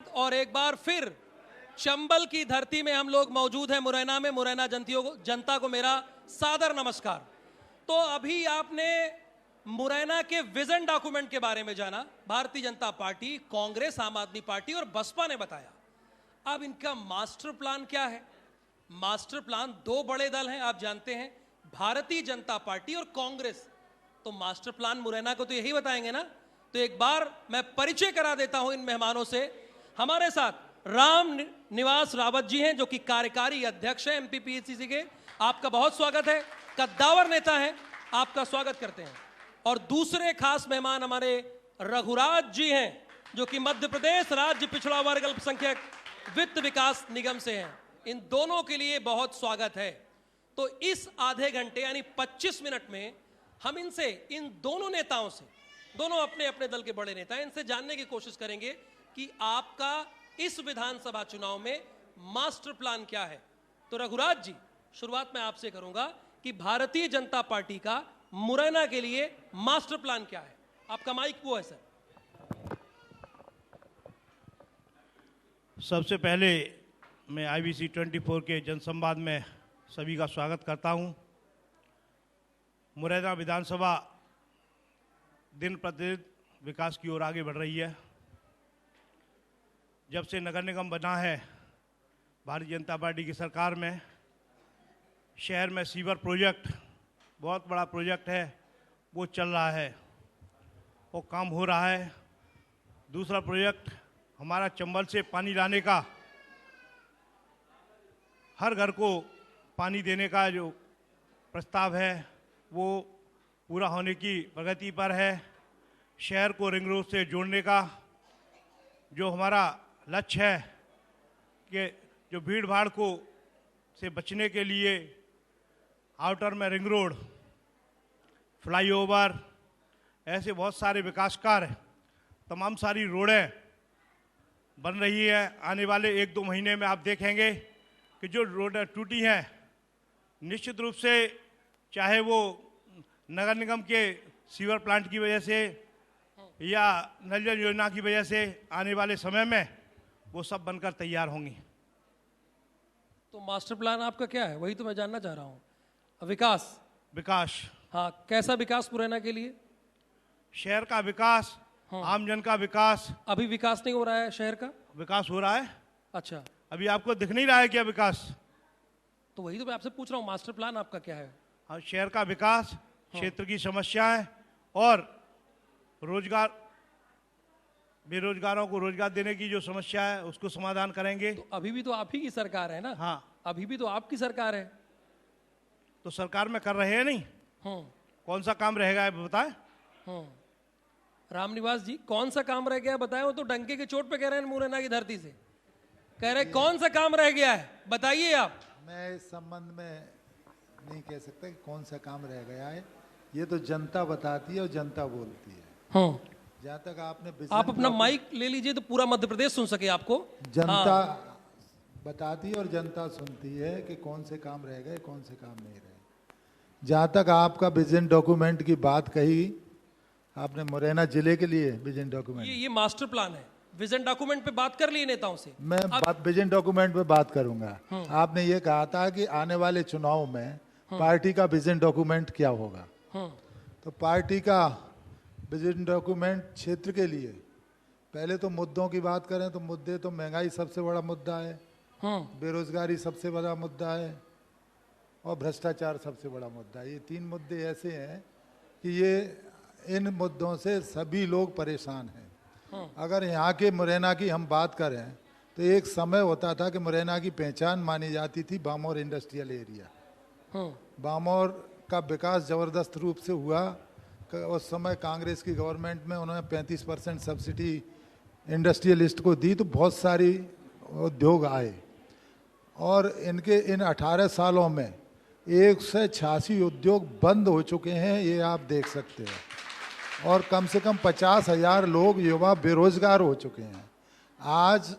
और एक बार फिर चंबल की धरती में हम लोग मौजूद हैं, मुरैना में। मुरैना जनता को मेरा सादर नमस्कार। तो अभी आपने मुरैना के विजन डॉक्यूमेंट के बारे में जाना। भारतीय जनता पार्टी, कांग्रेस, आम आदमी पार्टी और बसपा ने बताया। अब इनका मास्टर प्लान क्या है? मास्टर प्लान, दो बड़े दल हैं, आप जानते हैं, भारतीय जनता पार्टी और कांग्रेस। तो मास्टर प्लान मुरैना को तो यही बताएंगे ना। तो एक बार मैं परिचय करा देता हूं इन मेहमानों से। हमारे साथ राम निवास रावत जी हैं, जो कि कार्यकारी अध्यक्ष हैं एमपीपीएससी के। आपका बहुत स्वागत है। कद्दावर नेता हैं, आपका स्वागत करते हैं। और दूसरे खास मेहमान हमारे रघुराज जी हैं, जो कि मध्य प्रदेश राज्य पिछड़ा वर्ग अल्पसंख्यक वित्त विकास निगम से हैं। इन दोनों के लिए बहुत स्वागत है। तो इस आधे घंटे यानी 25 मिनट में हम इनसे, इन दोनों नेताओं से, दोनों अपने अपने दल के बड़े नेता हैं, इनसे जानने की कोशिश करेंगे कि आपका इस विधानसभा चुनाव में मास्टर प्लान क्या है। तो रघुराज जी, शुरुआत मैं आपसे करूंगा कि भारतीय जनता पार्टी का मुरैना के लिए मास्टर प्लान क्या है। आपका माइक वो है सर। सबसे पहले मैं IBC 24 के जनसंवाद में सभी का स्वागत करता हूं। मुरैना विधानसभा दिन प्रतिदिन विकास की ओर आगे बढ़ रही है। जब से नगर निगम बना है भारतीय जनता पार्टी की सरकार में, शहर में सीवर प्रोजेक्ट, बहुत बड़ा प्रोजेक्ट है, वो चल रहा है, वो काम हो रहा है। दूसरा प्रोजेक्ट हमारा चंबल से पानी लाने का, हर घर को पानी देने का जो प्रस्ताव है वो पूरा होने की प्रगति पर है। शहर को रिंग रोड से जोड़ने का जो हमारा लक्ष्य है कि जो भीड़ भाड़ को से बचने के लिए आउटर में रिंग रोड, फ्लाईओवर, ऐसे बहुत सारे विकास कार्य, तमाम सारी रोडें बन रही है। आने वाले 1-2 महीने में आप देखेंगे कि जो रोडें टूटी हैं, निश्चित रूप से चाहे वो नगर निगम के सीवर प्लांट की वजह से या नल जल योजना की वजह से, आने वाले समय में वो सब बनकर तैयार होंगी। तो मास्टर प्लान आपका क्या है, वही तो मैं जानना चाह रहा हूँ। विकास, हाँ, कैसा विकास मुरैना के लिए? शहर का विकास, हाँ। आम जन का विकास। अभी विकास नहीं हो रहा है शहर का? विकास हो रहा है। अच्छा, अभी आपको दिख नहीं रहा है क्या विकास? तो वही तो मैं आपसे पूछ रहा हूँ, मास्टर प्लान आपका क्या है? हाँ, शहर का विकास, क्षेत्र की समस्याएं और रोजगार, बेरोजगारों को रोजगार देने की जो समस्या है उसको समाधान करेंगे। तो अभी भी तो आप ही की सरकार है ना? हाँ, अभी भी तो आपकी सरकार है। तो सरकार में कर रहे हैं नहीं, कौन सा काम रहेगा बताएं? रामनिवास जी, कौन सा काम रह गया बताएं? वो तो डंके के चोट पे कह रहे हैं, मुरैना की धरती से कह रहे, कौन सा काम रह गया है बताइए आप। मैं इस संबंध में नहीं कह सकता कि कौन सा काम रह गया है, ये तो जनता बताती है और जनता बोलती है। जहाँ तक आपने, आप अपना माइक ले लीजिए तो पूरा मध्य प्रदेश सुन सके आपको। जनता बताती है और जनता सुनती है कि कौन से काम रह गए, कौन से काम नहीं रहे। जहाँ तक आपका विजन डॉक्यूमेंट की बात कही आपने, मुरैना जिले के लिए विजन डॉक्यूमेंट, ये मास्टर प्लान है। विजन डॉक्यूमेंट पे बात कर ली नेताओं से। मैं विजन डॉक्यूमेंट पे बात करूंगा। आपने ये कहा था कि आने वाले चुनाव में पार्टी का विजन डॉक्यूमेंट क्या होगा। तो पार्टी का विजन डॉक्यूमेंट क्षेत्र के लिए, पहले तो मुद्दों की बात करें तो मुद्दे तो महंगाई सबसे बड़ा मुद्दा है, बेरोजगारी सबसे बड़ा मुद्दा है और भ्रष्टाचार सबसे बड़ा मुद्दा है। ये 3 मुद्दे ऐसे हैं कि ये, इन मुद्दों से सभी लोग परेशान हैं। अगर यहाँ के मुरैना की हम बात करें तो एक समय होता था कि मुरैना की पहचान मानी जाती थी बामौर इंडस्ट्रियल एरिया। बामौर का विकास जबरदस्त रूप से हुआ। उस समय कांग्रेस की गवर्नमेंट में उन्होंने 35% सब्सिडी इंडस्ट्रियलिस्ट को दी, तो बहुत सारी उद्योग आए और इनके इन 18 सालों में 186 उद्योग बंद हो चुके हैं, ये आप देख सकते हैं। और कम से कम 50,000 लोग, युवा बेरोजगार हो चुके हैं। आज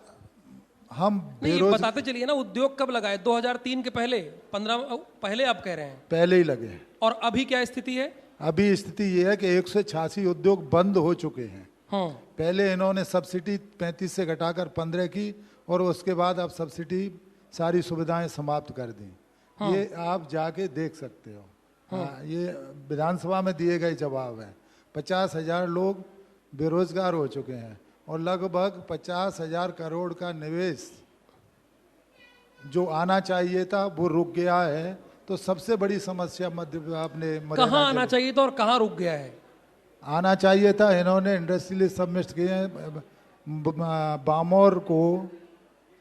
हम बताते चलिए ना, उद्योग कब लगाए? 2003 के पहले, 15 पहले आप कह रहे हैं? पहले ही लगे। और अभी क्या स्थिति है? अभी स्थिति ये है कि 186 उद्योग बंद हो चुके हैं। पहले इन्होंने सब्सिडी 35 से घटाकर 15 की और उसके बाद अब सब्सिडी सारी सुविधाएं समाप्त कर दी। ये आप जाके देख सकते हो। हाँ, ये विधानसभा में दिए गए जवाब है। 50,000 लोग बेरोजगार हो चुके हैं और लगभग 50,000 करोड़ का निवेश जो आना चाहिए था वो रुक गया है। तो सबसे बड़ी समस्या मध्य अपने कहाँ आना चाहिए था और कहाँ रुक गया है? आना चाहिए था, इन्होंने इंडस्ट्रियलिस्ट सबमिट किए हैं। बामौर को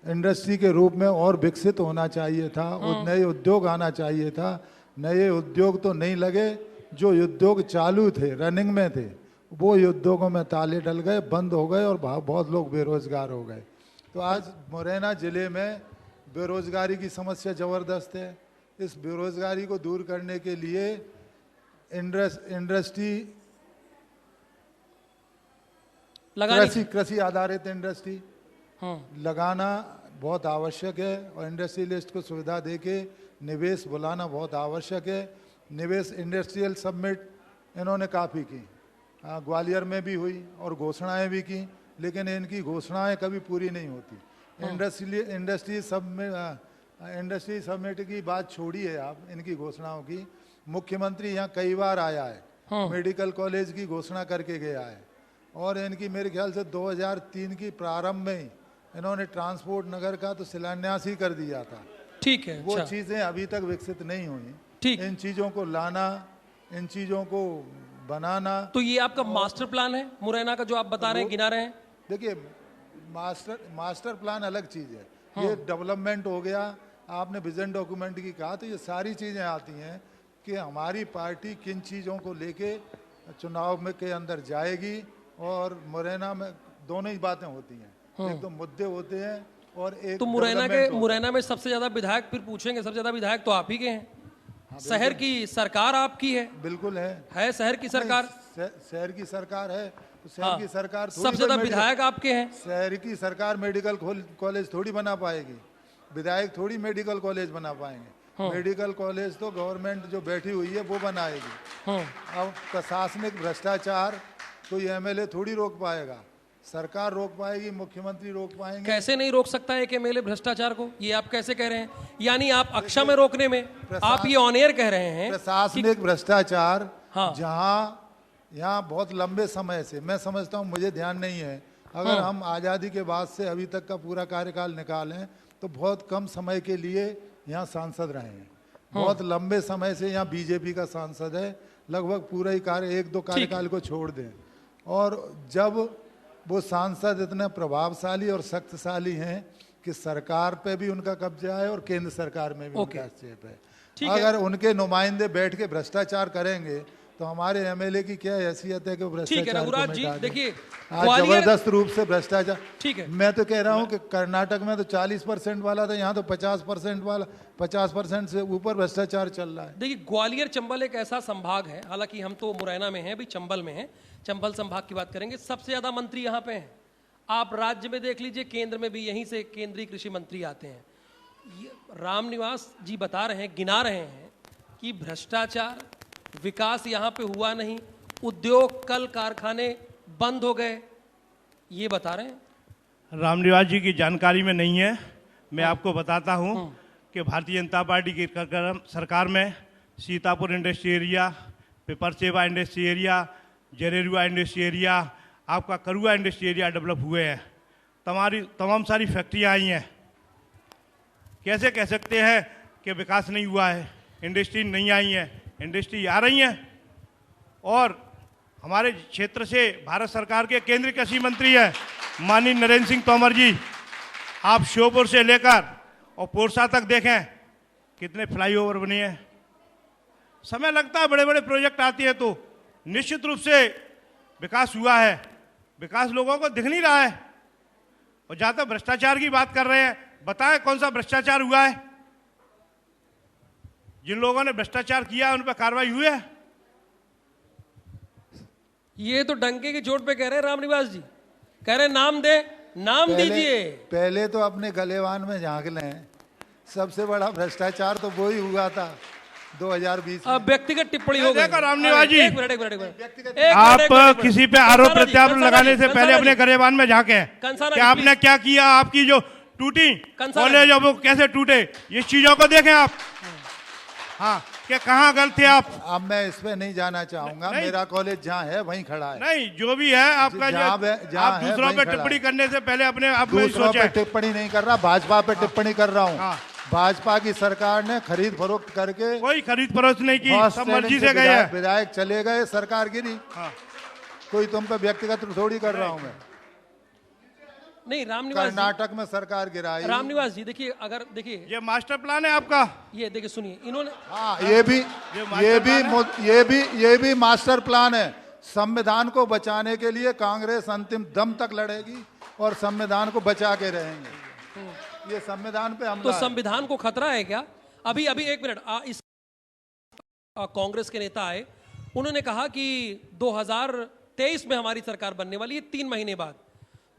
इंडस्ट्री के रूप में और विकसित होना चाहिए था, नए उद्योग आना चाहिए था। नए उद्योग तो नहीं लगे, जो उद्योग चालू थे, रनिंग में थे, वो उद्योगों में ताले डल गए, बंद हो गए और बहुत लोग बेरोजगार हो गए। तो आज मुरैना जिले में बेरोजगारी की समस्या ज़बरदस्त है। इस बेरोजगारी को दूर करने के लिए इंडस्ट्री कृषि आधारित इंडस्ट्री लगाना बहुत आवश्यक है और इंडस्ट्रियलिस्ट को सुविधा देके निवेश बुलाना बहुत आवश्यक है। निवेश इंडस्ट्रियल समिट इन्होंने काफ़ी की, ग्वालियर में भी हुई और घोषणाएं भी की, लेकिन इनकी घोषणाएं कभी पूरी नहीं होती। इंडस्ट्री समिट की बात छोड़िए आप, इनकी घोषणाओं की। मुख्यमंत्री यहाँ कई बार आया है, मेडिकल कॉलेज की घोषणा करके गया है और इनकी मेरे ख्याल से 2003 की प्रारंभ में ही इन्होंने ट्रांसपोर्ट नगर का तो शिलान्यास ही कर दिया था। ठीक है, वो चीजें अभी तक विकसित नहीं हुई। ठीक, इन चीजों को लाना, इन चीजों को बनाना। तो ये आपका मास्टर प्लान है मुरैना का जो आप बता रहे हैं, गिना रहे हैं? देखिए, मास्टर प्लान अलग चीज है, ये डेवलपमेंट हो गया। आपने विजन डॉक्यूमेंट की कहा, तो ये सारी चीजें आती हैं कि हमारी पार्टी किन चीजों को लेके चुनाव में के अंदर जाएगी। और मुरैना में दोनों ही बातें होती हैं, एक तो मुद्दे होते हैं और एक तो मुरैना में सबसे ज्यादा विधायक फिर पूछेंगे, सबसे ज्यादा विधायक तो आप ही के हैं। शहर की सरकार आपकी है। बिल्कुल है शहर की सरकार, शहर की सरकार है तो शहर की सरकार सबसे ज्यादा विधायक आपके हैं। शहर की सरकार मेडिकल कॉलेज थोड़ी बना पाएगी, विधायक थोड़ी मेडिकल कॉलेज बना पाएंगे। मेडिकल कॉलेज तो गवर्नमेंट जो बैठी हुई है वो बनाएगी। अब प्रशासनिक भ्रष्टाचार कोई एमएलए थोड़ी रोक पाएगा, सरकार रोक पाएगी, मुख्यमंत्री रोक पाएंगे। कैसे नहीं रोक सकता है एक एमएलए भ्रष्टाचार को? ये आप कैसे कह रहे हैं? यानी आप अक्षम में रोकने में आप ये ऑन एयर कह रहे हैं प्रशासनिक भ्रष्टाचार जहां यहाँ बहुत लंबे समय से, मैं समझता हूँ, मुझे ध्यान नहीं है, अगर हम आज़ादी के बाद से अभी तक का पूरा कार्यकाल निकालें तो बहुत कम समय के लिए यहाँ सांसद रहे हैं। बहुत लंबे समय से यहाँ बीजेपी का सांसद है, लगभग पूरा ही एक दो कार्यकाल को छोड़ दें। और जब वो सांसद इतने प्रभावशाली और शक्तिशाली हैं कि सरकार पे भी उनका कब्जा है और केंद्र सरकार में भी उनका हस्तक्षेप है। अगर उनके नुमाइंदे बैठ के भ्रष्टाचार करेंगे तो हमारे एमएलए की क्या हैसियत है कि भ्रष्टाचार को मिटा दें? देखिए, जबरदस्त रूप से भ्रष्टाचार। ठीक है, मैं तो कह रहा हूँ कि कर्नाटक में तो 40% वाला था, यहाँ तो 50% वाला, 50% से ऊपर भ्रष्टाचार चल रहा है। देखिए, ग्वालियर चंबल एक ऐसा संभाग है, हालांकि हम तो मुरैना में हैं, अभी चंबल में हैं, चंबल संभाग की बात करेंगे। सबसे ज्यादा मंत्री यहाँ पे हैं। आप राज्य में देख लीजिए, केंद्र में भी यहीं से केंद्रीय कृषि मंत्री आते हैं। रामनिवास जी बता रहे हैं, गिना रहे हैं कि भ्रष्टाचार, विकास यहाँ पे हुआ नहीं, उद्योग, कल कारखाने बंद हो गए, ये बता रहे हैं। रामनिवास जी की जानकारी में नहीं है। मैं आपको बताता हूँ कि भारतीय जनता पार्टी की सरकार में Sitapur industry area, Piparsewa industry area, Jarerua industry area, आपका करुआ इंडस्ट्री एरिया डेवलप हुए हैं। तमाम सारी फैक्ट्रियाँ आई हैं। कैसे कह सकते हैं कि विकास नहीं हुआ है? इंडस्ट्री नहीं आई है, इंडस्ट्री आ रही हैं। और हमारे क्षेत्र से भारत सरकार के केंद्रीय कृषि मंत्री हैं माननीय नरेंद्र सिंह तोमर जी। आप श्योपुर से लेकर और पोरसा तक देखें कितने फ्लाईओवर बने हैं। समय लगता है, बड़े बड़े प्रोजेक्ट आती है तो निश्चित रूप से विकास हुआ है। विकास लोगों को दिख नहीं रहा है। और जहां तक भ्रष्टाचार की बात कर रहे हैं, बताएं कौन सा भ्रष्टाचार हुआ है? जिन लोगों ने भ्रष्टाचार किया है उन पर कार्रवाई हुई है? ये तो डंके की चोट पे कह रहे हैं रामनिवास जी, कह रहे नाम दे, नाम दीजिए। पहले तो अपने गलेवान में झांक लें, सबसे बड़ा भ्रष्टाचार तो वो ही हुआ था 2020 अब व्यक्तिगत टिप्पणी हो गई। देखो रामनिवास जी, एक मिनट, एक मिनट, एक मिनट। व्यक्तिगत- एक आप मिनट, एक मिनट, एक मिनट। किसी पे आरोप कंसाना जी, प्रत्यारोप कंसाना लगाने जी, से पहले कंसाना अपने जी, गरेबान में झांके कंसाना कि जी, आपने please। क्या किया, आपकी जो टूटी कंसाना कॉलेज अब वो कैसे टूटे, ये चीजों को देखें आप। हाँ, कि कहाँ गलत थे आप। अब मैं इस पे नहीं जाना चाहूंगा, नहीं। मेरा कॉलेज जहाँ है वहीं खड़ा है। नहीं, जो भी है आपका, जहाँ आप है दूसरों वहीं पे खड़ा टिप्पणी है। करने से पहले अपने आप में दूसरों पे सोचा। टिप्पणी नहीं कर रहा, भाजपा पे टिप्पणी कर रहा हूँ। हाँ। भाजपा की सरकार ने खरीद फरोख्त करके कोई खरीद फरोख्त नहीं की, बहुत सब से मर्जी इनके से गए हैं। विधायक चले गए, सरकार गिरी। हाँ। कोई तुम पे व्यक्तिगत थोड़ी कर रहा हूँ मैं। नहीं, रामनिवास जी, कर्नाटक में सरकार गिराई। रामनिवास जी देखिए, अगर देखिए ये मास्टर प्लान है आपका। ये देखिए, सुनिए, इन्होंने हाँ, ये भी मास्टर प्लान है। संविधान को बचाने के लिए कांग्रेस अंतिम दम तक लड़ेगी और संविधान को बचा के रहेंगे। ये संविधान पे हमला तो है। संविधान को खतरा है क्या? अभी अभी एक मिनट, कांग्रेस के नेता आए, उन्होंने कहा कि 2023 में हमारी सरकार बनने वाली है, 3 महीने बाद।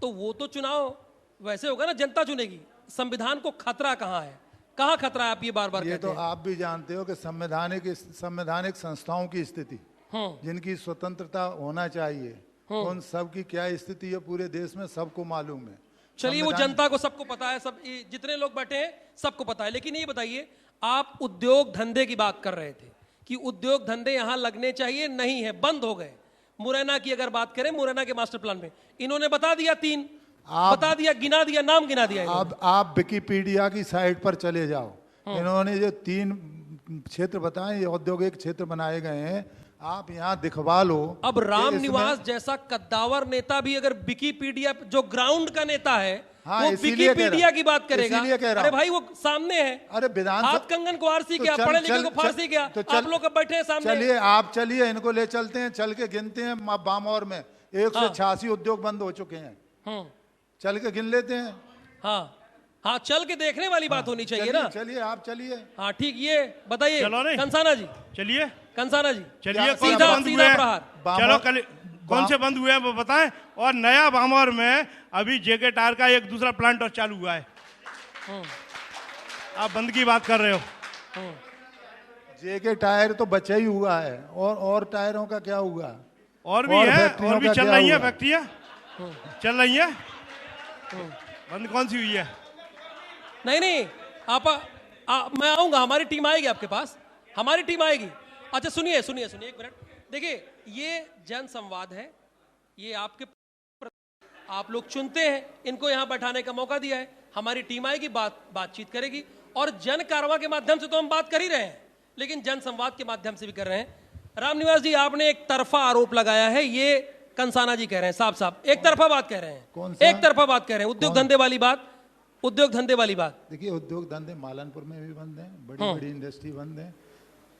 तो वो तो चुनाव वैसे होगा ना, जनता चुनेगी। संविधान को खतरा कहाँ है, कहाँ खतरा है? आप ये बार बार ये कहते तो हैं। आप भी जानते हो कि संवैधानिक संस्थाओं की स्थिति, जिनकी स्वतंत्रता होना चाहिए, उन सब की क्या स्थिति है पूरे देश में सबको मालूम है। चलिए, वो संविधान- जनता को सबको पता है, सब जितने लोग बैठे हैं सबको पता है। लेकिन ये बताइए, आप उद्योग धंधे की बात कर रहे थे कि उद्योग धंधे यहां लगने चाहिए, नहीं है, बंद हो गए। मुरैना की अगर बात करें, मुरैना के मास्टर प्लान में इन्होंने बता दिया 3, बता दिया, गिना दिया, नाम गिना दिया इन्होंने। अब आप विकिपीडिया की साइट पर चले जाओ, इन्होंने जो 3 क्षेत्र बताए, ये औद्योगिक क्षेत्र बनाए गए हैं, आप यहाँ दिखवा लो। अब कि रामनिवास इसमें- जैसा कद्दावर नेता भी अगर विकिपीडिया, जो ग्राउंड का नेता है, हाँ, वो इसीलिए कह विकिपीडिया रहा- की बात करेगा। इसीलिए कह रहा अरे हूं। भाई, वो सामने है। अरे विधानसभा हाथ कंगन को आरसी तो क्या, चल- पढ़े लिखे चल- को फारसी क्या, तो चल- आप लोग अब बैठे हैं सामने। चलिए, आप चलिए, इनको ले चलते हैं, चल के गिनते हैं। बामौर में 186 उद्योग बंद हो चुके हैं, चल के गिन लेते हैं। हाँ, चल के देखने वाली बात होनी चाहिए ना। चलिए, आप चलिए। हाँ, ठीक, ये बताइए चलो नहीं। कंसाना जी, चलिए कंसाना जी, चलिए, क्या- कौन से सीधा बंद हुए सीधा हैं? प्रहार। चलो बामौर- कल कौन से बंद हुए हैं वो बताएं। और नया बामौर में अभी जेके टायर का एक दूसरा प्लांट और चालू हुआ है। आप बंद की बात कर रहे हो। जेके टायर तो बचा ही हुआ है, और टायरों का क्या हुआ? और भी और है, फैक्ट्रियों और भी का चल क्या रही है हुआ? फैक्ट्रियां, चल रही है। बंद कौन सी हुई है? नहीं, मैं आऊंगा, हमारी टीम आएगी आपके पास, हमारी टीम आएगी। अच्छा, सुनिए सुनिए सुनिए, एक मिनट। देखिए, ये जन संवाद है, ये आप लोग चुनते हैं, इनको यहां बैठाने का मौका दिया है। हमारी टीम आएगी, बातचीत करेगी, और जन कारवा के माध्यम से तो हम बात कर ही रहे हैं, लेकिन जन संवाद के माध्यम से भी कर रहे हैं। रामनिवास जी, आपने एक तरफा आरोप लगाया है, ये कंसाना जी कह रहे हैं, साफ एक तरफा बात कह रहे हैं। कौन सा? एक तरफा बात कह रहे हैं, उद्योग धंधे वाली बात, उद्योग धंधे वाली बात। देखिए, उद्योग धंधे मालनपुर में भी बंद हैं, बड़ी बड़ी इंडस्ट्री बंद है,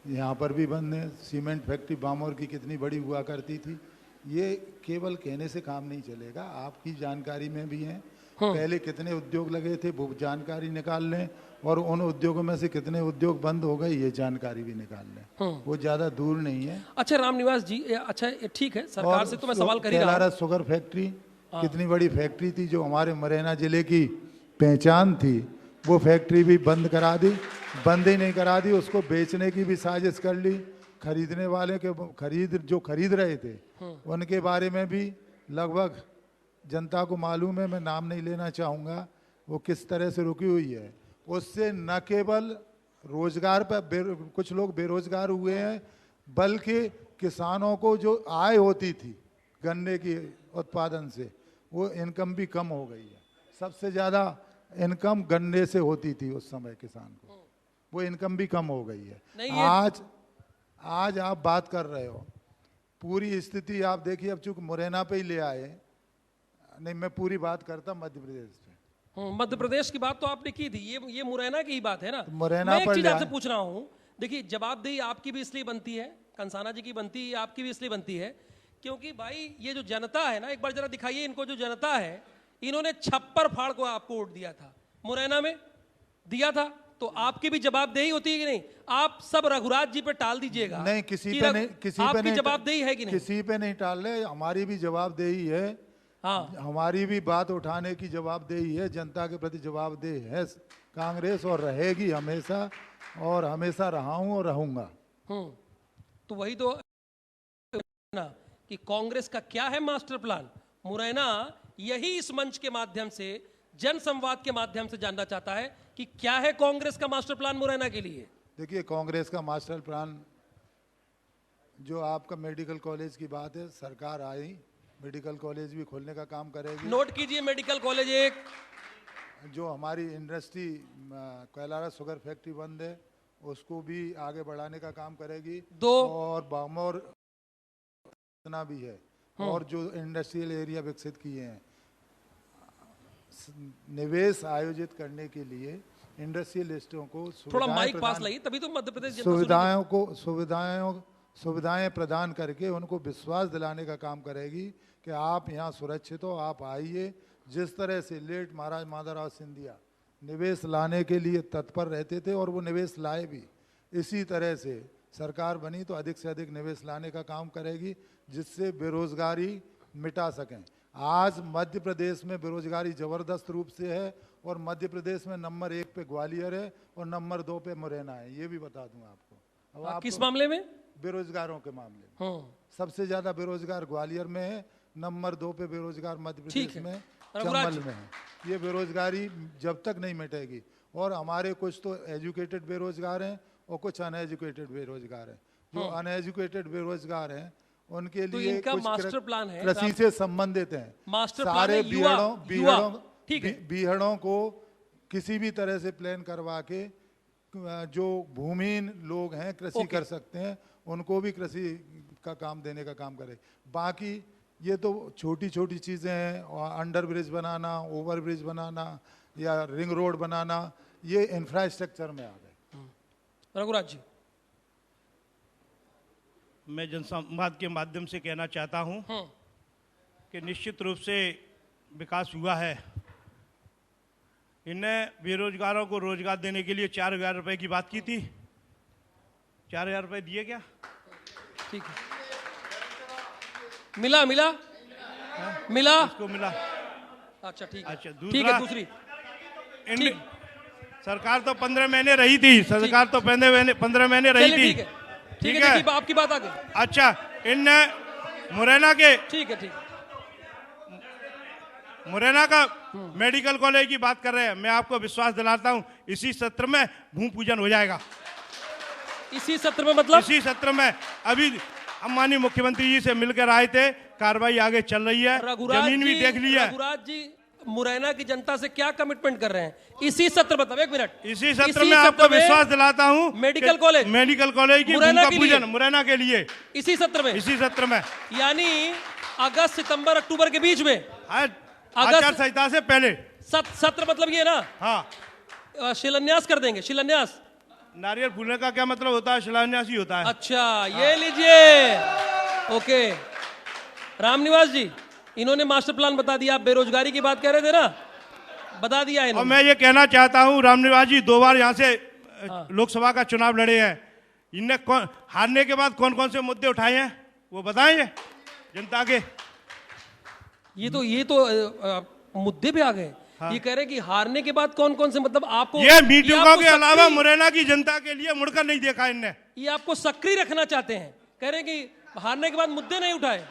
यहाँ पर भी बंद है। सीमेंट फैक्ट्री बामौर की कितनी बड़ी हुआ करती थी। ये केवल कहने से काम नहीं चलेगा, आपकी जानकारी में भी है। पहले कितने उद्योग लगे थे वो जानकारी निकाल लें, और उन उद्योगों में से कितने उद्योग बंद हो गए ये जानकारी भी निकाल लें। वो ज्यादा दूर नहीं है। अच्छा रामनिवास जी, अच्छा ठीक है, सरकार से तो मैं सवाल कर ही रहा हूं। कैलारस शुगर फैक्ट्री कितनी बड़ी फैक्ट्री थी, जो हमारे मुरैना जिले की पहचान थी, वो फैक्ट्री भी बंद करा दी। बंद ही नहीं करा दी, उसको बेचने की भी साजिश कर ली। खरीदने वाले के जो खरीद रहे थे उनके बारे में भी लगभग जनता को मालूम है, मैं नाम नहीं लेना चाहूँगा, वो किस तरह से रुकी हुई है। उससे न केवल रोजगार पर कुछ लोग बेरोजगार हुए हैं, बल्कि किसानों को जो आय होती थी गन्ने की उत्पादन से, वो इनकम भी कम हो गई है। सबसे ज़्यादा इनकम गन्ने से होती थी उस समय किसान को, वो इनकम भी कम हो गई है। आज आप बात कर रहे हो, पूरी स्थिति आप देखिए। अब चूंकि मुरैना पे ही ले आए, नहीं मैं पूरी बात करता मध्य प्रदेश पे। मध्य प्रदेश की बात तो आपने की थी, ये मुरैना की ही बात है ना। मुरैना मैं एक पर चीज आपसे पूछ रहा हूँ, देखिए, जवाबदेही आपकी भी इसलिए बनती है, कंसाना जी की बनती है, आपकी भी इसलिए बनती है, क्योंकि भाई ये जो जनता है ना, एक बार जरा दिखाइए इनको, जो जनता है, इन्होंने छप्पर फाड़ को आपको वोट दिया था, मुरैना में दिया था, तो आपकी भी जवाबदेही होती है कि नहीं? आप सब रघुराज जी पे टाल दीजिएगा। नहीं, किसी पे नहीं, आपकी जवाबदेही है कि नहीं? किसी पे नहीं टाल रहे, हमारी भी जवाबदेही है। हाँ हमारी भी बात उठाने की जवाबदेही है, जनता के प्रति जवाबदेह है कांग्रेस, और रहेगी हमेशा, और हमेशा रहा हूं और रहूंगा। तो वही तो ना कि कांग्रेस का क्या है मास्टर प्लान, मुरैना यही इस मंच के माध्यम से, जन संवाद के माध्यम से जानना चाहता है कि क्या है कांग्रेस का मास्टर प्लान मुरैना के लिए। देखिए, कांग्रेस का मास्टर प्लान, जो आपका मेडिकल कॉलेज की बात है, सरकार आई, मेडिकल कॉलेज भी खोलने का काम करेगी। नोट कीजिए, मेडिकल कॉलेज एक, जो हमारी इंडस्ट्री कैलारा शुगर फैक्ट्री बंद है, उसको भी आगे बढ़ाने का काम करेगी। दो, और बामोर इतना भी है, और जो इंडस्ट्रियल एरिया विकसित किए हैं, निवेश आयोजित करने के लिए इंडस्ट्रियलिस्टों को थोड़ा माइक पास लाइए, तभी तो मध्य प्रदेश सुविधाएं प्रदान करके उनको विश्वास दिलाने का काम करेगी कि आप यहाँ सुरक्षित हो, आप आइए। जिस तरह से लेट महाराज माधवराव सिंधिया निवेश लाने के लिए तत्पर रहते थे और वो निवेश लाए भी, इसी तरह से सरकार बनी तो अधिक से अधिक निवेश लाने का काम करेगी, जिससे बेरोजगारी मिटा सकें। आज मध्य प्रदेश में बेरोजगारी जबरदस्त रूप से है, और मध्य प्रदेश में नंबर 1 पे ग्वालियर है और नंबर 2 पे मुरैना है, ये भी बता दूं आपको। अब किस मामले में? बेरोजगारों के मामले में सबसे ज्यादा बेरोजगार ग्वालियर में है, नंबर 2 पे बेरोजगार मध्य प्रदेश में चंबल में है। ये बेरोजगारी जब तक नहीं मिटेगी, और हमारे कुछ तो एजुकेटेड बेरोजगार हैं और कुछ अनएजुकेटेड बेरोजगार हैं। जो अनएजुकेटेड बेरोजगार हैं उनके तो लिए इनका कुछ मास्टर प्लान है, कृषि से संबंधित हैं। मास्टर प्लान सारे है बीहड़ों को किसी भी तरह से प्लान करवा के जो भूमिहीन लोग हैं, कृषि कर सकते हैं, उनको भी कृषि का काम देने का काम करे। बाकी ये तो छोटी छोटी चीज़ें हैं, अंडर ब्रिज बनाना, ओवर ब्रिज बनाना या रिंग रोड बनाना, ये इंफ्रास्ट्रक्चर में आ गए। रघुराज जी, मैं जनसंवाद के माध्यम से कहना चाहता हूं कि निश्चित रूप से विकास हुआ है। इन्हें बेरोजगारों को रोजगार देने के लिए 4,000 रुपए की बात की थी। 4,000 रुपए दिए क्या? ठीक है, मिला मिला मिला, इसको मिला। अच्छा ठीक है, अच्छा, ठीक है। दूसरी सरकार तो 15 महीने रही थी, सरकार तो 15 महीने रही थी। ठीक है, ठीक है, आपकी बात आ गई। अच्छा, इन मुरैना के, ठीक है, मुरैना का मेडिकल कॉलेज की बात कर रहे हैं। मैं आपको विश्वास दिलाता हूं, इसी सत्र में भूमि पूजन हो जाएगा। इसी सत्र में? मतलब इसी सत्र में। अभी हम माननीय मुख्यमंत्री जी से मिलकर आए थे, कार्रवाई आगे चल रही है, जमीन भी देख ली है। रघुराज जी, मुरैना की जनता से क्या कमिटमेंट कर रहे हैं इसी सत्र? मतलब एक मिनट, इसी सत्र में आपको विश्वास दिलाता हूं, मेडिकल कॉलेज की भूमि का पूजन मुरैना के लिए इसी सत्र में, इसी सत्र में, यानी अगस्त, सितंबर, अक्टूबर के बीच में, आचार संहिता से पहले सत्र। मतलब ये ना, हाँ, शिलान्यास कर देंगे। शिलान्यास, नारियल फूलने का क्या मतलब होता है? शिलान्यास ही होता है। अच्छा, ये लीजिए। ओके, रामनिवास जी, इन्होंने मास्टर प्लान बता दिया। आप बेरोजगारी की बात कह रहे थे ना, बता दिया इन्होंने। और मैं ये कहना चाहता हूं, रामनिवास जी 2 बार यहाँ से लोकसभा का चुनाव लड़े हैं। इनने हारने के बाद कौन कौन से मुद्दे उठाए हैं वो बताएं जनता के। ये तो मुद्दे पे आ गए। ये कह रहे हैं कि हारने के बाद कौन कौन से, मतलब आपको ये मीटिंगों के अलावा मुरैना की जनता के लिए मुड़कर नहीं देखा इनने। ये आपको सक्रिय रखना चाहते हैं, कह रहे हैं कि हारने के बाद मुद्दे नहीं उठाए।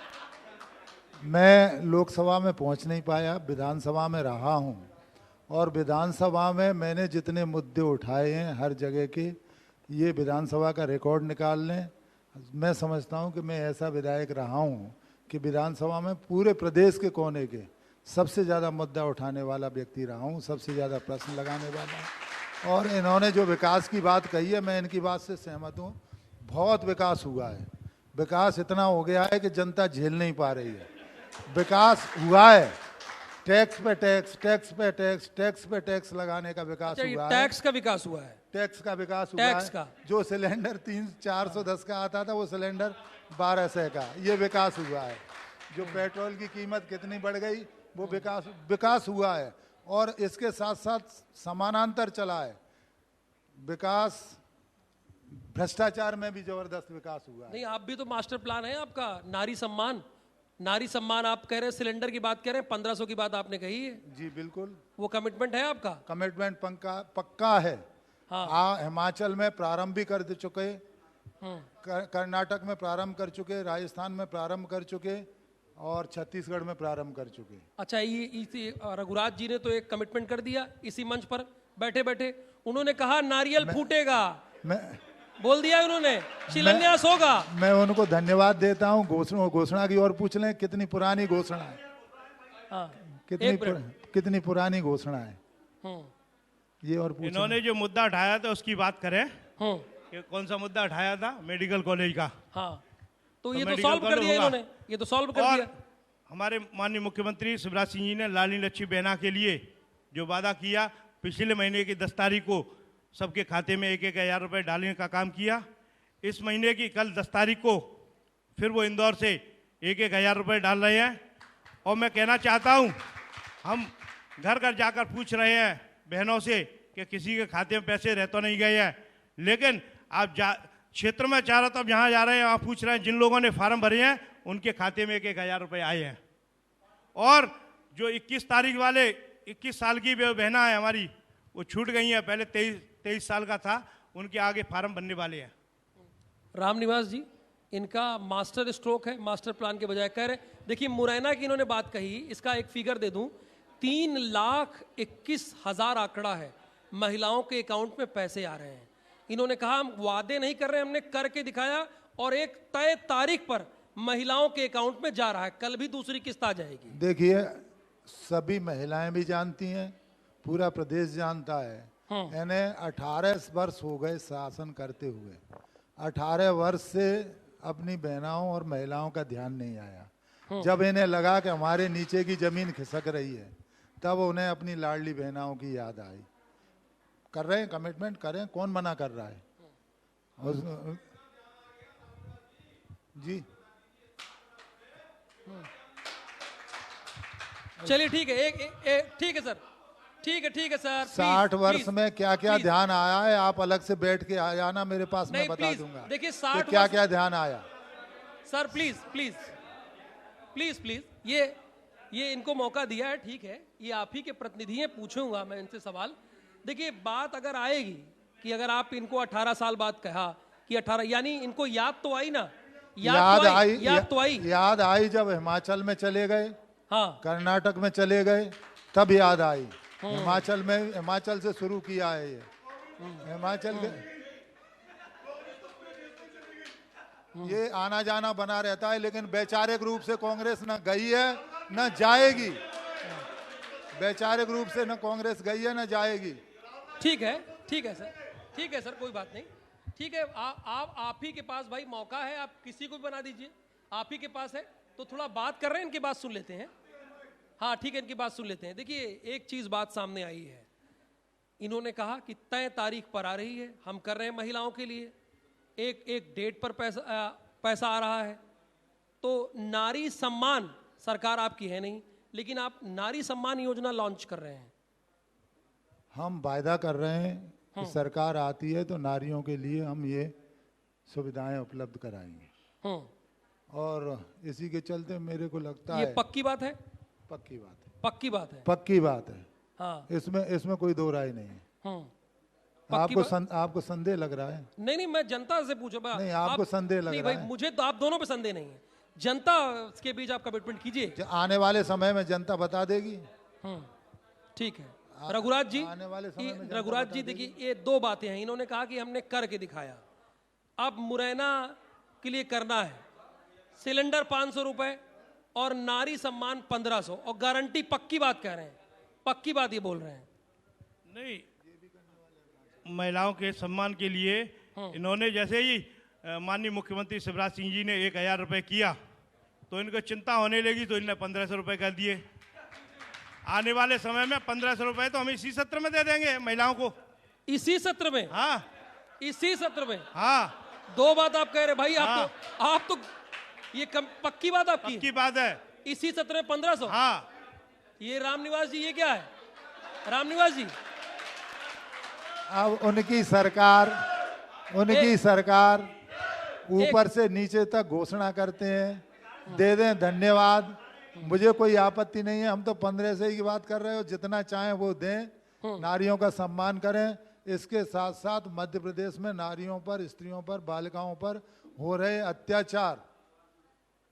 मैं लोकसभा में पहुंच नहीं पाया, विधानसभा में रहा हूं, और विधानसभा में मैंने जितने मुद्दे उठाए हैं हर जगह के, ये विधानसभा का रिकॉर्ड निकाल लें। मैं समझता हूं कि मैं ऐसा विधायक रहा हूं कि विधानसभा में पूरे प्रदेश के कोने के सबसे ज़्यादा मुद्दा उठाने वाला व्यक्ति रहा हूँ, सबसे ज़्यादा प्रश्न लगाने वाला। और इन्होंने जो विकास की बात कही है, मैं इनकी बात से सहमत हूँ। बहुत विकास हुआ है, विकास इतना हो गया है कि जनता झेल नहीं पा रही है। विकास हुआ है, टैक्स पे टैक्स, टैक्स पे टैक्स, टैक्स पे टैक्स लगाने का विकास हुआ है। टैक्स का विकास हुआ है, टैक्स का विकास हुआ है। जो सिलेंडर 410 का आता था, वो सिलेंडर 1200 का, ये विकास हुआ है। जो पेट्रोल की कीमत कितनी बढ़ गई, वो विकास हुआ है। और इसके साथ साथ समानांतर चला है विकास, भ्रष्टाचार में भी जबरदस्त विकास हुआ है। नहीं, आप भी तो मास्टर प्लान है आपका, नारी सम्मान, नारी सम्मान आप कह रहे हैं, सिलेंडर की बात कह रहे हैं, 1500 की बात आपने कही है, जी बिल्कुल, वो कमिटमेंट है आपका? कमिटमेंट पक्का है। हाँ। हिमाचल में प्रारंभ भी कर चुके, हम्म, कर्नाटक में प्रारंभ कर चुके, राजस्थान में प्रारंभ कर चुके और छत्तीसगढ़ में प्रारंभ कर चुके। अच्छा, ये रघुराज जी ने तो एक कमिटमेंट कर दिया इसी मंच पर बैठे बैठे, उन्होंने कहा नारियल फूटेगा, मैं बोल दिया उन्होंने, शिलान्यास होगा। मैं उनको धन्यवाद देता हूँ। घोषणा की ओर पूछ लें, कितनी पुरानी घोषणा है, हाँ, कितनी पुरानी घोषणा है हम्म, ये और पूछ। इन्होंने जो मुद्दा उठाया था उसकी बात करें हम्म, कि कौन सा मुद्दा उठाया था, मेडिकल कॉलेज का। हाँ, तो ये तो मेडिकल सॉल्व कर कॉलेज दिया होगा। इन्होंने, ये तो सॉल्व कर और दिया। हमारे माननीय मुख्यमंत्री शिवराज सिंह जी ने लाडली लक्ष्मी बहना के लिए जो वादा किया, पिछले महीने की 10 तारीख को सबके खाते में 1,000 रुपए डालने का काम किया। इस महीने की कल 10 तारीख को फिर वो इंदौर से 1,000 रुपए डाल रहे हैं। और मैं कहना चाहता हूँ, हम घर घर जाकर पूछ रहे हैं बहनों से कि किसी के खाते में पैसे रह तो नहीं गए हैं, लेकिन आप क्षेत्र में चारों तरफ जहाँ जा रहे हैं वहाँ पूछ रहे हैं, जिन लोगों ने फार्म भरे हैं उनके खाते में 1,000 रुपए आए हैं। और जो 21 तारीख वाले 21 साल की बहना है हमारी, वो छूट गई हैं, पहले 23 साल का था, उनके आगे फार्म बनने वाले हैं। रामनिवास जी, इनका मास्टर स्ट्रोक है, मास्टर प्लान के बजाय कह रहे। देखिए, मुरैना की इन्होंने बात कही, इसका एक फिगर दे दूं, 3,21,000 आंकड़ा है, महिलाओं के अकाउंट में पैसे आ रहे हैं। इन्होंने कहा हम वादे नहीं कर रहे, हमने करके दिखाया और एक तय तारीख पर महिलाओं के अकाउंट में जा रहा है, कल भी दूसरी किस्त आ जाएगी। देखिए, सभी महिलाएं भी जानती हैं, पूरा प्रदेश जानता है। इन्हें 18 वर्ष हो गए शासन करते हुए, 18 वर्ष से अपनी बहनाओं और महिलाओं का ध्यान नहीं आया। जब इन्हें लगा कि हमारे नीचे की जमीन खिसक रही है, तब उन्हें अपनी लाडली बहनाओं की याद आई। कर रहे हैं, कमिटमेंट करें, कौन मना कर रहा है। जी चलिए ठीक है, ठीक है सर, ठीक है सर। 60 वर्ष में क्या क्या ध्यान आया है, आप अलग से बैठ के आ जाना मेरे पास, मैं नहीं, बता प्लीज, दूंगा। देखिए 60 क्या क्या ध्यान आया sir, please please please please, ये इनको मौका दिया है, ठीक है, ये आप ही के प्रतिनिधि हैं, पूछूंगा मैं इनसे सवाल। देखिए, बात अगर आएगी कि अगर आप इनको 18 साल बाद कहा कि 18, यानी इनको याद तो आई ना, याद तो आई जब हिमाचल में चले गए, हाँ, कर्नाटक में चले गए, तब याद आई। हिमाचल से शुरू किया है ये, हिमाचल के ये आना जाना बना रहता है, लेकिन वैचारिक रूप से कांग्रेस न गई है न जाएगी। वैचारिक रूप से न कांग्रेस गई है न जाएगी। ठीक है सर, ठीक है सर, कोई बात नहीं, ठीक है। आप ही के पास भाई मौका है, आप किसी को भी बना दीजिए, आप ही के पास है, तो थोड़ा बात कर रहे हैं, इनकी बात सुन लेते हैं। हाँ ठीक है, इनकी बात सुन लेते हैं। देखिए, एक चीज बात सामने आई है, इन्होंने कहा कि तय तारीख पर आ रही है, हम कर रहे हैं महिलाओं के लिए, एक डेट पर पैसा आ रहा है। तो नारी सम्मान सरकार आपकी है नहीं, लेकिन आप नारी सम्मान योजना लॉन्च कर रहे हैं। हम वायदा कर रहे हैं कि सरकार आती है तो नारियों के लिए हम ये सुविधाएं उपलब्ध कराएंगे, और इसी के चलते मेरे को लगता है। ये पक्की बात है? पक्की बात है, पक्की बात है, पक्की बात है। हाँ, इसमें कोई दो राय नहीं है। आपको संदेह लग रहा है? नहीं, मैं जनता से पूछा। नहीं, आपको संदेह लग रहा है? भाई, मुझे तो आप दोनों पे संदेह नहीं है, जनता के बीच आप कमिटमेंट कीजिए, आने वाले समय में जनता बता देगी। ठीक है। रघुराज जी, आने वाले समय में रघुराज जी, देखिए, ये दो बातें हैं। इन्होंने कहा कि हमने करके दिखाया, अब मुरैना के लिए करना है सिलेंडर 500 रुपए और नारी सम्मान 1500, और गारंटी पक्की बात कह रहे हैं, पक्की बात ये बोल रहे हैं। नहीं, महिलाओं के सम्मान के लिए इन्होंने जैसे ही माननीय मुख्यमंत्री शिवराज सिंह जी ने 1,000 रुपए किया, तो इनको चिंता होने लगी, तो इन्होंने 1,500 रुपए कर दिए। आने वाले समय में 1,500 रुपए तो हम इसी सत्र में दे देंगे महिलाओं को। इसी सत्र में? हाँ, इसी सत्र में। हाँ, दो बात आप कह रहे भाई, हाँ। आप तो ये पक्की बात आपकी? पक्की बात है। इसी सत्र में 1500? हाँ। ये रामनिवास जी, ये क्या है रामनिवास जी? अब उनकी सरकार ऊपर से नीचे तक घोषणा करते हैं, दे दें, धन्यवाद, मुझे कोई आपत्ति नहीं है। हम तो 15 से ही बात कर रहे हो, जितना चाहें वो दें, नारियों का सम्मान करें। इसके साथ साथ मध्य प्रदेश में नारियों पर, स्त्रियों पर, बालिकाओं पर हो रहे अत्याचार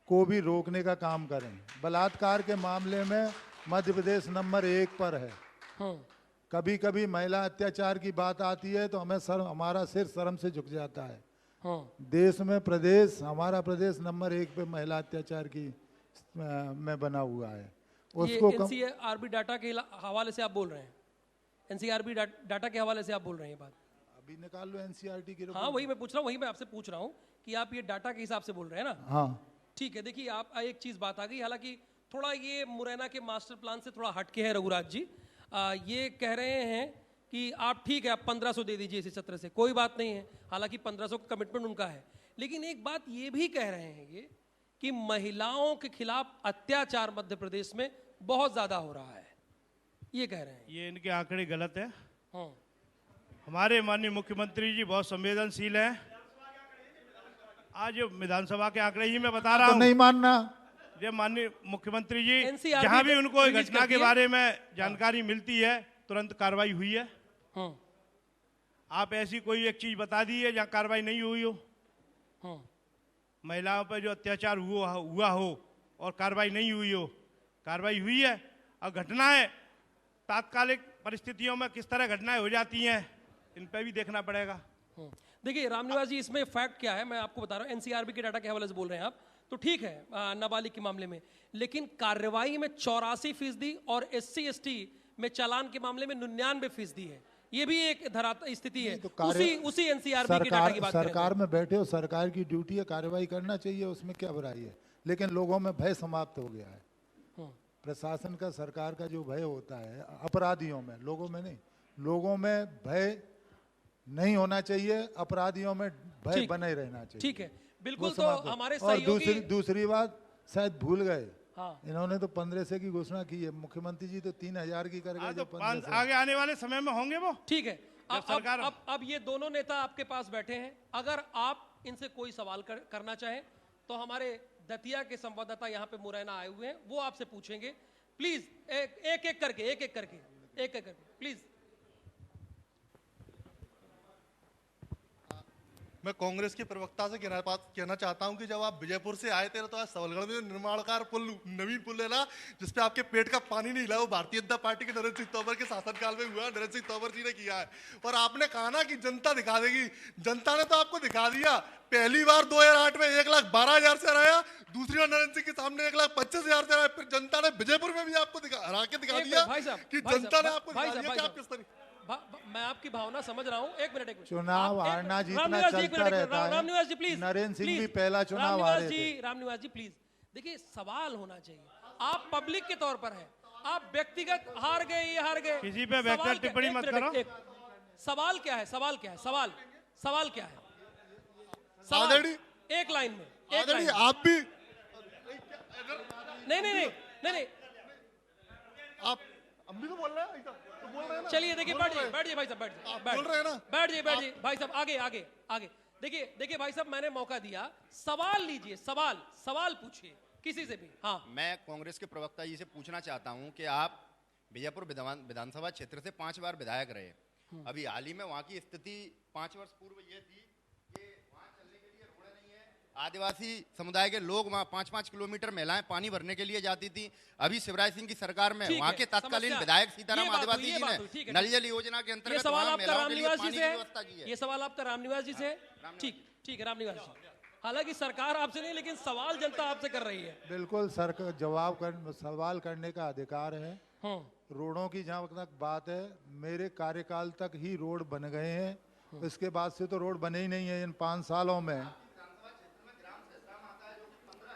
को भी रोकने का काम करें। बलात्कार के मामले में मध्य प्रदेश नंबर 1 पर है। कभी कभी महिला अत्याचार की बात आती है तो हमारा सिर शर्म से झुक जाता है। देश में हमारा प्रदेश नंबर 1 पे महिला अत्याचार की में बना हुआ है। उसको एनसीआरबी डाटा के हवाले से आप बोल रहे हैं? एनसीआरबी डाटा के हवाले से आप बोल रहे हैं ये बात? अभी निकाल लो एनसीआरटी की। हाँ, वही मैं पूछ रहा हूँ, वही मैं आपसे पूछ रहा हूँ कि आप ये डाटा के हिसाब से बोल रहे हैं ना? हाँ ठीक है। देखिए, आप एक चीज बात आ गई, हालांकि थोड़ा ये मुरैना के मास्टर प्लान से थोड़ा हटके है रघुराज जी। ये कह रहे हैं कि आप ठीक है, आप 1500 दे दीजिए इसी सत्र से, कोई बात नहीं है। हालांकि 1500 का कमिटमेंट उनका है, लेकिन एक बात ये भी कह रहे हैं ये कि महिलाओं के खिलाफ अत्याचार मध्य प्रदेश में बहुत ज्यादा हो रहा है, ये कह रहे हैं। ये इनके आंकड़े गलत है। हमारे माननीय मुख्यमंत्री जी बहुत संवेदनशील हैं। आज विधानसभा के आंकड़े ही मैं बता रहा हूँ। तो नहीं मानना। ये माननीय मुख्यमंत्री जी, NCRB जहां भी उनको रिलीज घटना करती के है। बारे में जानकारी मिलती है तुरंत कार्रवाई हुई है। आप ऐसी कोई एक चीज बता दी है जहां कार्रवाई नहीं हुई हो? महिलाओं पर जो अत्याचार हुआ हो और कार्रवाई नहीं हुई हो? कार्रवाई हुई है। और घटनाएं तात्कालिक परिस्थितियों में किस तरह घटनाएं हो जाती हैं, इन पर भी देखना पड़ेगा। देखिए रामनिवास जी, इसमें फैक्ट क्या है मैं आपको बता रहा हूँ। एनसीआरबी के डाटा के हवाले से बोल रहे हैं आप, तो ठीक है नाबालिग के मामले में, लेकिन कार्रवाई में 84% और SC/ST में चालान के मामले में 99% है। ये भी एक स्थिति है। तो उसी एनसीआरबी के डाटा की बात करें। सरकार में बैठे हो, सरकार की ड्यूटी है, कार्रवाई करना चाहिए, उसमें क्या बुराई है। लेकिन लोगों में भय समाप्त हो गया है। प्रशासन का, सरकार का जो भय होता है अपराधियों में, लोगों में नहीं। लोगों में भय नहीं होना चाहिए, अपराधियों में भय बने रहना चाहिए। ठीक है, बिल्कुल। तो हमारे और दूसरी बात शायद भूल गए। हाँ। इन्होंने तो 1500 की घोषणा की है, मुख्यमंत्री जी तो 3000 की कर गए। तो आगे आने वाले समय में होंगे वो। ठीक है। अब ये दोनों नेता आपके पास बैठे हैं, अगर आप इनसे कोई सवाल करना चाहें तो हमारे दतिया के संवाददाता यहाँ पे मुरैना आए हुए हैं, वो आपसे पूछेंगे। प्लीज एक एक करके प्लीज। मैं कांग्रेस के प्रवक्ता से कहना चाहता हूं कि जब आप विजयपुर से आए थे तो आज सबलगढ़ में निर्माणकार पुल, नवीन पुल है ना, जिसपे आपके पेट का पानी नहीं हिला, वो भारतीय जनता पार्टी के नरेंद्र सिंह तोमर के शासनकाल में हुआ। नरेंद्र सिंह तोमर जी ने किया है। और आपने कहा ना कि जनता दिखा देगी, जनता ने तो आपको दिखा दिया। पहली बार 2008 में 1,12,000 से हराया, दूसरी बार नरेंद्र सिंह के सामने 1,25,000 से हराया। फिर जनता ने विजयपुर में भी आपको हरा के दिखा दिया कि जनता ने आपको दिखा दिया कि आप किस तरह। मैं आपकी भावना समझ रहा हूँ। एक मिनट। चुनाव हारना जीतना चलता रहता है। रामनिवास जी प्लीज। नरेंद्र सिंह भी पहला चुनाव हारे थे। रामनिवास जी प्लीज। देखिए, सवाल होना चाहिए। आप पब्लिक के तौर पर है, आप व्यक्तिगत हार गए, ये हार गए, किसी पे व्यक्तिगत टिप्पणी मत करो। सवाल क्या है? सवाल क्या है? सवाल क्या है? एक लाइन में आप भी नहीं आप हम भी तो बोल रहे हैं, तो बोल रहे हैं ना। चलिए, देखिए, बैठ जाइए भाई साहब, बोल रहे हैं ना। बैठ जाइए भाई साहब, आगे। देखिए भाई साहब, मैंने मौका दिया, सवाल लीजिए, सवाल पूछिए किसी से भी। हाँ, मैं कांग्रेस के प्रवक्ता जी से पूछना चाहता हूं कि आप विजयपुर विधानसभा क्षेत्र से 5 बार विधायक रहे। अभी हाल ही में वहां की स्थिति 5 वर्ष पूर्व ये थी कि वहां चलने के लिए रोड नहीं है। आदिवासी समुदाय के लोग वहां 5-5 किलोमीटर महिलाएं पानी भरने के लिए जाती थी। अभी शिवराज सिंह की सरकार में वहां के तत्कालीन विधायक सीताराम आदिवासी जी ने नल जल योजना के अंतर्गत महिलाओं के लिए पानी की व्यवस्था की है। ये सवाल आपका रामनिवास जी से। ठीक है रामनिवास जी। हालांकि सरकार आपसे नहीं, लेकिन सवाल जनता आपसे कर रही है। बिल्कुल, सवाल करने का अधिकार है। रोडों की जहाँ तक बात है, मेरे कार्यकाल तक ही रोड बन गए हैं। इसके बाद से तो रोड बने ही नहीं है इन 5 सालों में।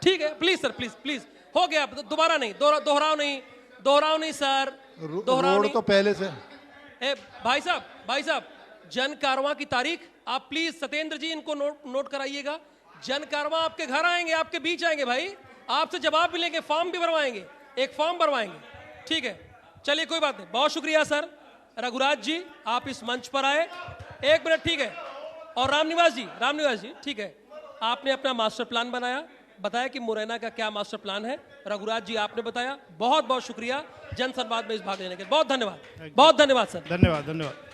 ठीक है, प्लीज सर, प्लीज हो गया, दोबारा नहीं, दोहराओ नहीं सर, दोहराओ रोड तो पहले से। भाई साहब, जन कारवां की तारीख आप प्लीज सत्येंद्र जी इनको नोट कराइएगा। जन कारवां आपके घर आएंगे, आपके बीच आएंगे भाई, आपसे जवाब भी लेंगे, फॉर्म भी भरवाएंगे, एक फॉर्म भरवाएंगे। ठीक है, चलिए, कोई बात नहीं, बहुत शुक्रिया सर। रघुराज जी, आप इस मंच पर आए, 1 मिनट। ठीक है, और रामनिवास जी, ठीक है, आपने अपना मास्टर प्लान बनाया, बताया कि मुरैना का क्या मास्टर प्लान है। रघुराज जी आपने बताया, बहुत बहुत शुक्रिया जनसंवाद में इस भाग लेने के लिए। बहुत धन्यवाद, बहुत धन्यवाद सर। धन्यवाद धन्यवाद।